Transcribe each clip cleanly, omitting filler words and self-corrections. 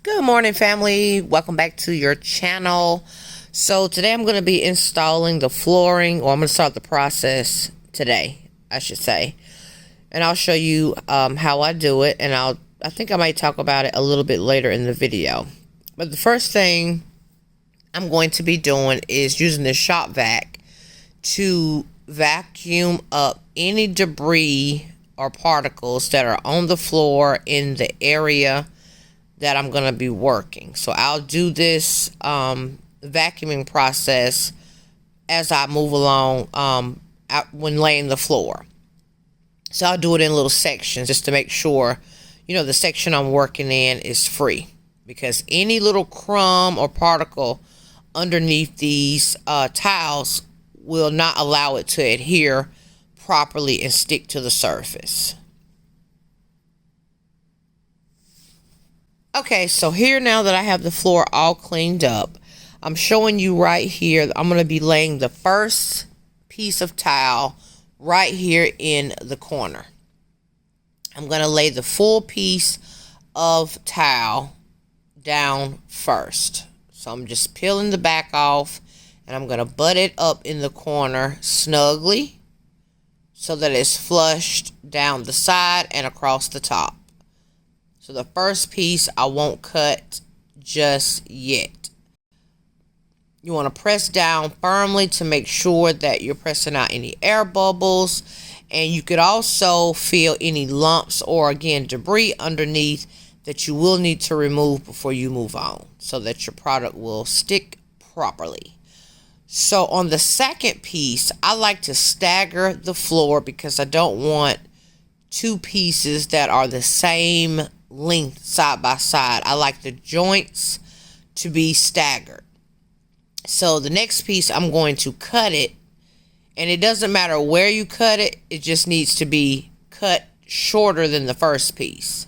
Good morning, family. Welcome back to your channel. So today I'm going to be installing the flooring, or I'm going to start the process today, I should say. And I'll show you how I do it, and I think I might talk about it a little bit later in the video. But the first thing I'm going to be doing is using the shop vac to vacuum up any debris or particles that are on the floor in the area that I'm going to be working. So I'll do this vacuuming process as I move along when laying the floor. So I'll do it in little sections just to make sure, you know, the section I'm working in is free, because any little crumb or particle underneath these tiles will not allow it to adhere properly and stick to the surface. Okay, so here, now that I have the floor all cleaned up, I'm showing you right here, I'm going to be laying the first piece of tile right here in the corner. I'm going to lay the full piece of tile down first. So I'm just peeling the back off, and I'm going to butt it up in the corner snugly so that it's flushed down the side and across the top. So the first piece I won't cut just yet. You want to press down firmly to make sure that you're pressing out any air bubbles. And you could also feel any lumps or, again, debris underneath that you will need to remove before you move on, so that your product will stick properly. So on the second piece, I like to stagger the floor because I don't want two pieces that are the same length side by side. I like the joints to be staggered. So the next piece, I'm going to cut it, and it doesn't matter where you cut it, it just needs to be cut shorter than the first piece.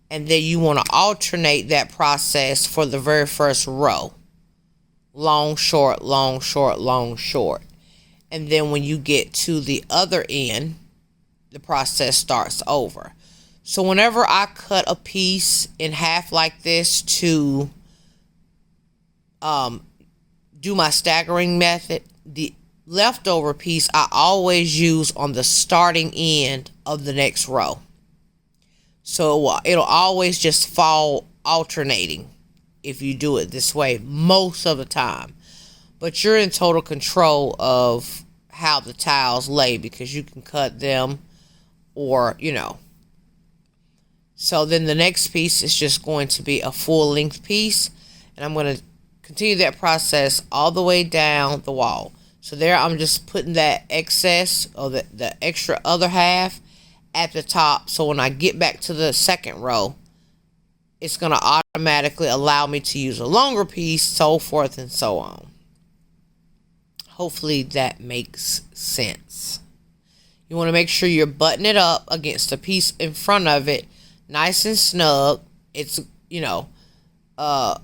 And then you want to alternate that process for the very first row. Long, short, long, short, long, short. And then when you get to the other end, the process starts over. So whenever I cut a piece in half like this to do my staggering method, the leftover piece I always use on the starting end of the next row. So it'll always just fall alternating if you do it this way most of the time. But you're in total control of how the tiles lay, because you can cut them or, you know. So then the next piece is just going to be a full length piece, and I'm going to continue that process all the way down the wall. So there I'm just putting that excess, or the extra other half, at the top. So when I get back to the second row, it's going to automatically allow me to use a longer piece, so forth and so on. Hopefully that makes sense. You want to make sure you're buttoning it up against the piece in front of it, nice and snug. It's, you know,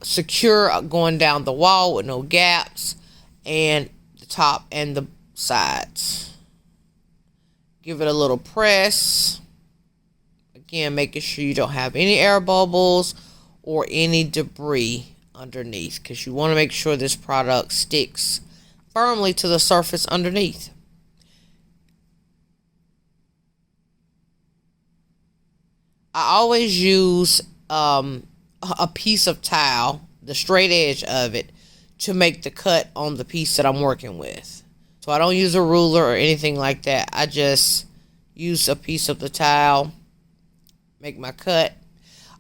secure going down the wall with no gaps, and the top and the sides. Give it a little press. Again, making sure you don't have any air bubbles or any debris underneath, because you want to make sure this product sticks firmly to the surface underneath. I always use a piece of tile, the straight edge of it, to make the cut on the piece that I'm working with. So I don't use a ruler or anything like that. I just use a piece of the tile, make my cut.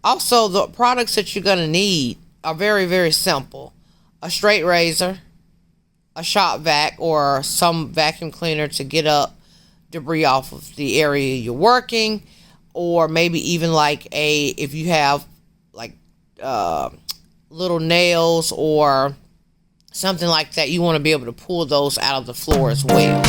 Also, the products that you're going to need are very, very simple. A straight razor, a shop vac or some vacuum cleaner to get up debris off of the area you're working, or maybe even like if you have like little nails or something like that, you want to be able to pull those out of the floor as well.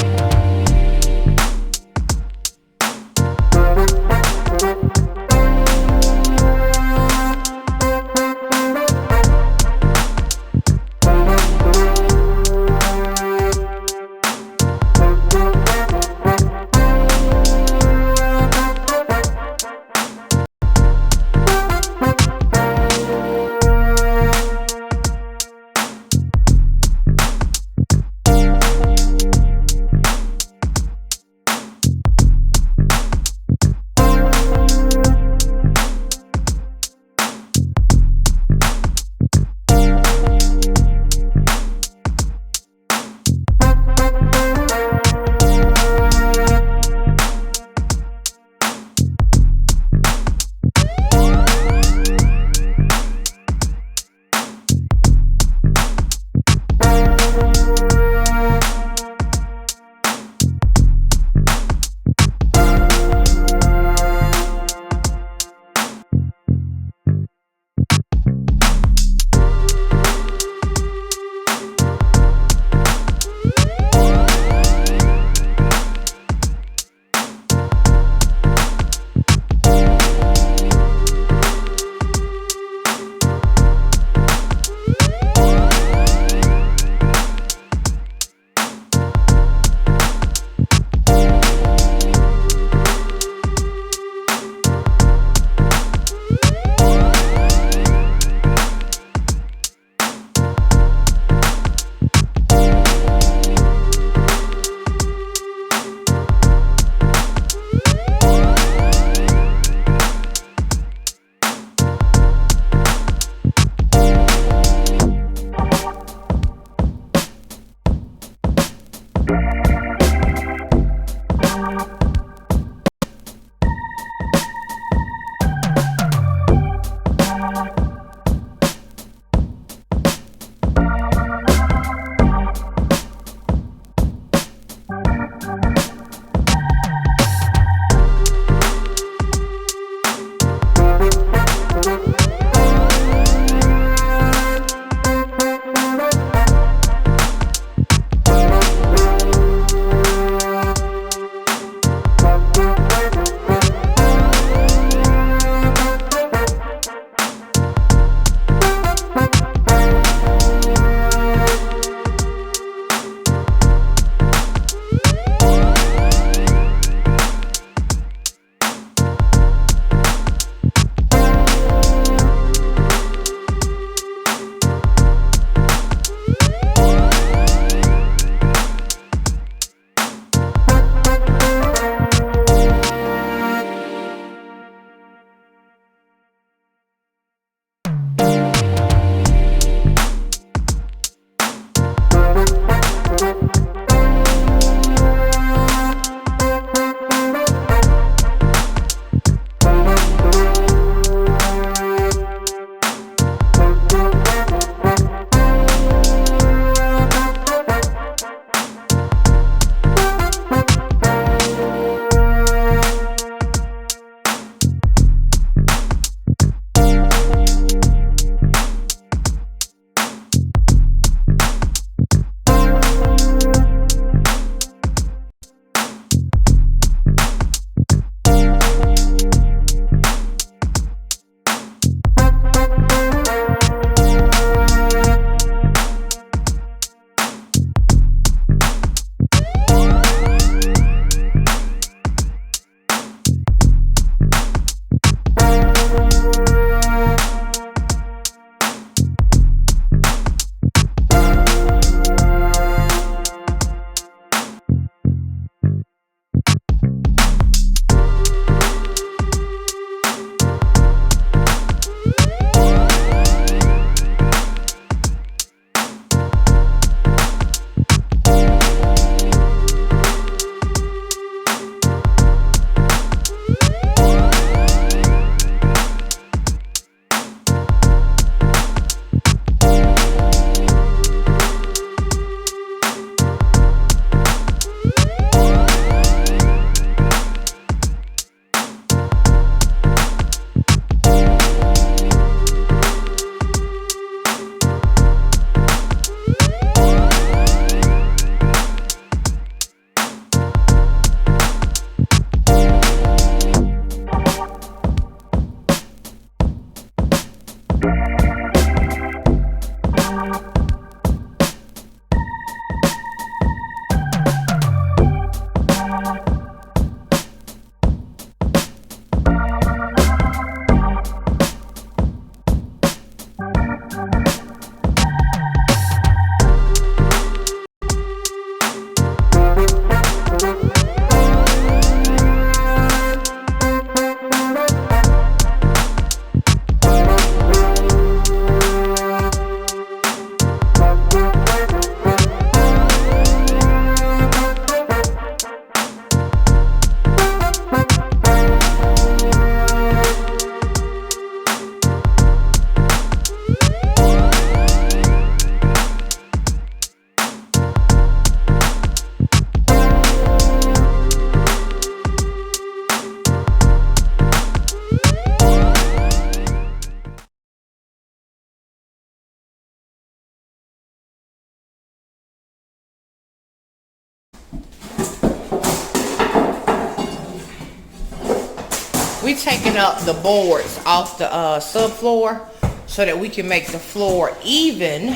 We taking up the boards off the subfloor so that we can make the floor even.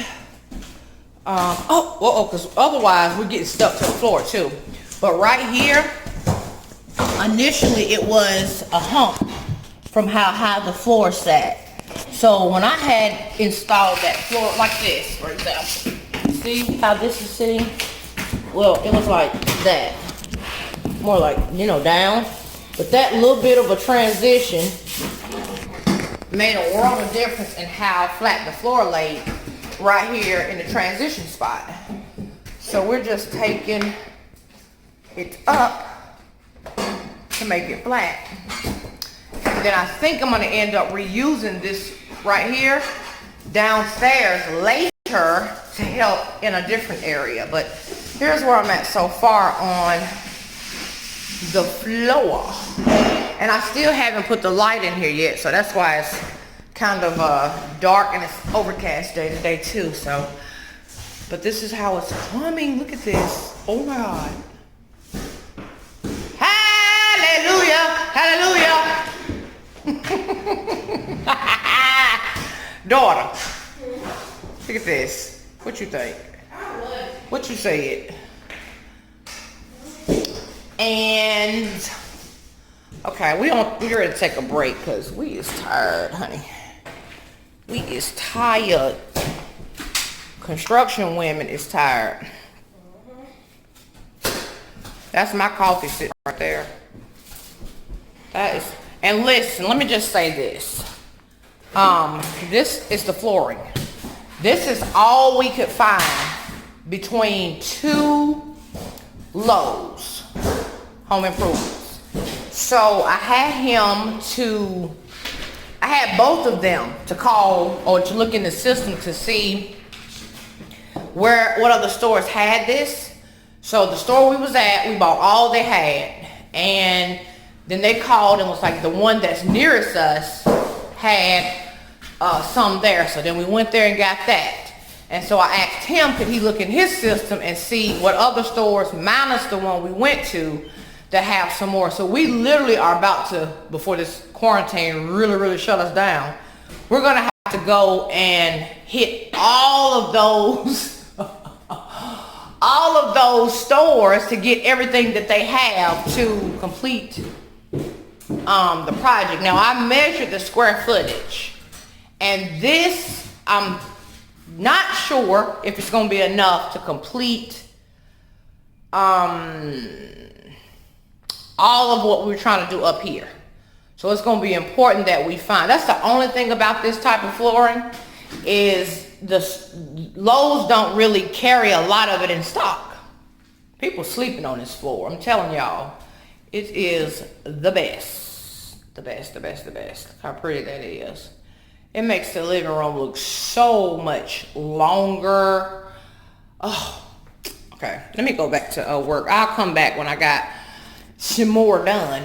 Because otherwise we're getting stuck to the floor too. But right here, initially it was a hump from how high the floor sat. So when I had installed that floor like this, for example, see how this is sitting? Well, it was like that, more like, you know, down. But that little bit of a transition made a world of difference in how flat the floor laid right here in the transition spot. So so we're just taking it up to make it flat. And then I think I'm gonna end up reusing this right here downstairs later to help in a different area. But here's where I'm at so far on the floor. And I still haven't put the light in here yet, so that's why it's kind of dark and it's overcast day to day too. So, but this is how it's coming. Look at this. Oh my God. Hallelujah. Hallelujah. Daughter, look at this. What you think? What you said? And okay, we're ready to take a break because we is tired, honey. We is tired. Construction women is tired. That's my coffee sitting right there. That is, and listen, let me just say this. This is the flooring. This is all we could find between two LUVS home improvements. So I had both of them to call or to look in the system to see what other stores had this. So the store we was at, we bought all they had, and then they called and was like, the one that's nearest us had some there. So then we went there and got that. And so I asked him, could he look in his system and see what other stores, minus the one we went to, that have some more. So we literally are about to, before this quarantine really shut us down, we're gonna have to go and hit all of those all of those stores to get everything that they have to complete the project. Now I measured the square footage, and this, I'm not sure if it's gonna be enough to complete all of what we're trying to do up here. So it's going to be important that we find. That's the only thing about this type of flooring, is the Lowe's don't really carry a lot of it in stock. People sleeping on this floor. I'm telling y'all, it is the best. The best. How pretty that is. It makes the living room look so much longer. Oh, okay. Let me go back to work. I'll come back when I got some more done.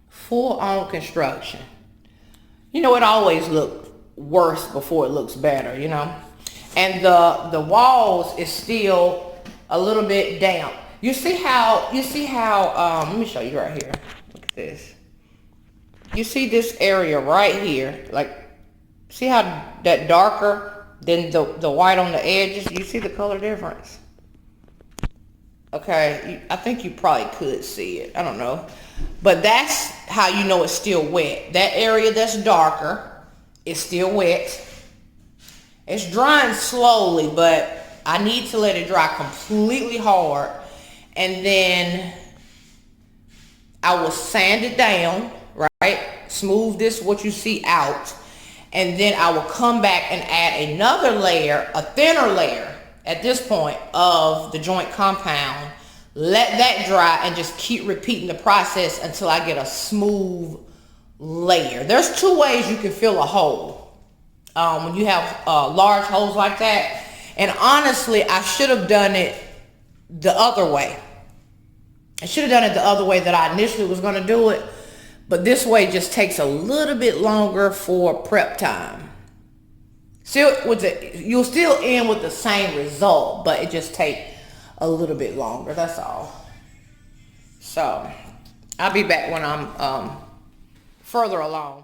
Full on construction. You know, it always looks worse before it looks better, you know. And the walls is still a little bit damp. You see how let me show you right here. Look at this. You see this area right here, like, see how that darker than the white on the edges? You see the color difference? Okay, I think you probably could see it. I don't know. But that's how you know it's still wet. That area that's darker is still wet. It's drying slowly, but I need to let it dry completely hard. And then I will sand it down, right? Smooth this, what you see, out. And then I will come back and add another layer, a thinner layer, at this point, of the joint compound. Let that dry and just keep repeating the process until I get a smooth layer. There's two ways you can fill a hole when you have large holes like that. And honestly, I should have done it the other way. I should have done it the other way that I initially was going to do it. But this way just takes a little bit longer for prep time. You'll still end with the same result, but it just takes a little bit longer, that's all. So I'll be back when I'm further along.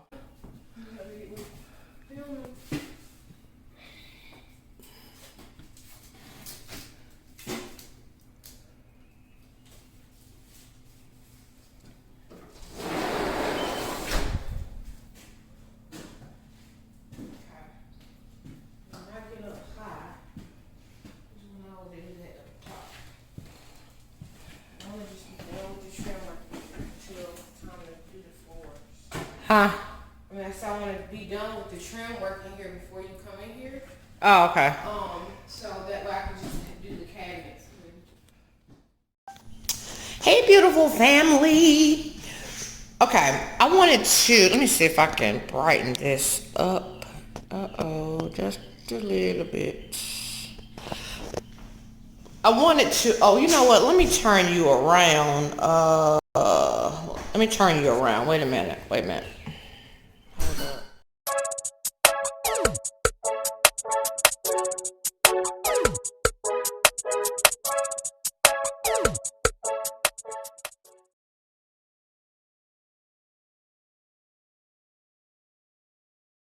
Huh? I mean, I want to be done with the trim work in here before you come in here. Oh, okay. So that way I can just do Hey, beautiful family. Okay, I wanted to, let me see if I can brighten this up. Uh-oh, just a little bit. I wanted to, oh, you know what? Let me turn you around. Let me turn you around. Wait a minute. Wait a minute. Hold up.